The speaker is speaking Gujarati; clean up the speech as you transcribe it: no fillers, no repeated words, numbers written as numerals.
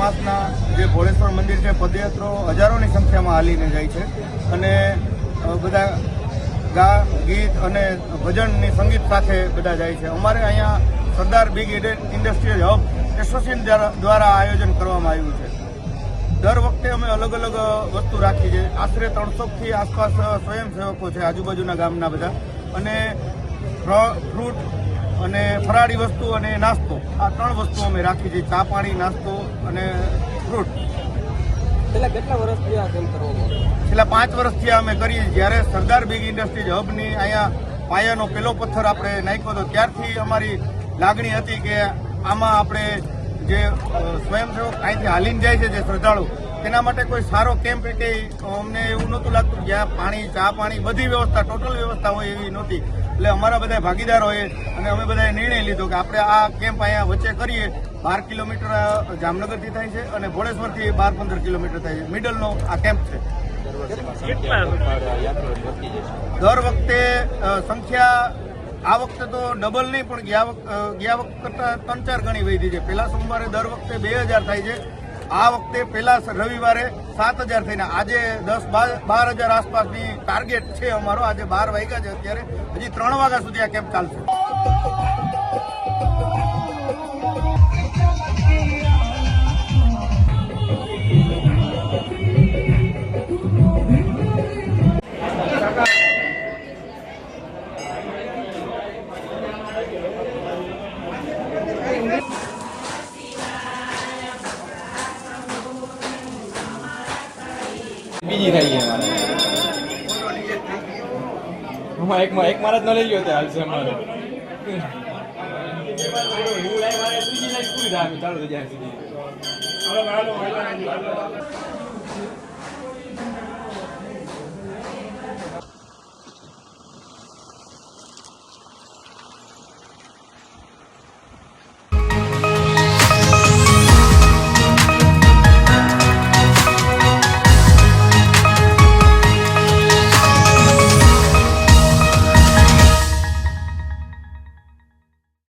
અમાસના જે ભોળેશ્વર મંદિર છે પદયાત્રાઓ હજારોની સંખ્યામાં હાલીને જાય છે અને બધા ગીત અને ભજનની સંગીત સાથે બધા જાય છે. અમારે અહીંયા સરદાર બિગ ઇન્ડસ્ટ્રીયલ હબ એસોસિએશન દ્વારા આયોજન કરવામાં આવ્યું છે. દર વખતે અમે અલગ અલગ વસ્તુ રાખી છે. આશરે 300થી આસપાસ સ્વયંસેવકો છે આજુબાજુના ગામના બધા, અને ફ્રૂટ અને ફરાળી વસ્તુ અને નાસ્તો, આ 3 વસ્તુ અમે રાખી છે. ચા પાણી, નાસ્તો અને ફ્રૂટ. છેલ્લા કેટલા વર્ષથી આ કેમ્પ કરવામાં? છેલ્લા 5 વર્ષથી અમે કરીએ. જ્યારે સરદાર બિગ ઇન્ડસ્ટ્રીઝ હબની અહીંયા પાયાનો પેલો પથ્થર આપણે નાખ્યો હતો ત્યારથી અમારી લાગણી હતી કે આમાં આપણે જે સ્વયંસેવક અહીંથી હાલીને જાય છે જે શ્રદ્ધાળુ, તેના માટે કોઈ સારો કેમ્પ કે અમને એવું નહોતું લાગતું. જ્યાં પાણી, ચા પાણી, બધી વ્યવસ્થા, ટોટલ વ્યવસ્થા હોય એવી નહોતી. એટલે અમારા બધા ભાગીદારોએ અને અમે બધાએ નિર્ણય લીધો કે આપણે આ કેમ્પ અહીંયા વચ્ચે કરીએ. 12 કિલોમીટર જામનગરથી થાય છે અને ભોળેશ્વરથી 12-15 કિલોમીટર થાય છે. મિડલનો આ કેમ્પ છે. દર વખતે સંખ્યા આ વખતે તો ડબલ નહીં, પણ ગયા વખત કરતાં 3-4 ગણી વધી છે. પહેલા સોમવારે દર વખતે 2000 થાય છે. આ વખતે પહેલા રવિવારે 7000 થઈને આજે 10-12 હજાર આસપાસની ટાર્ગેટ છે અમારો. આજે 12 વાગ્યા છે અત્યારે, હજી 3 વાગ્યા સુધી આ કેમ્પ ચાલશે. બીજી થઈ ગઈ અમારે એક મારા જ ન લઈ ગયો હાલશે અમારે ચાલુ થઈ જાય સુધી.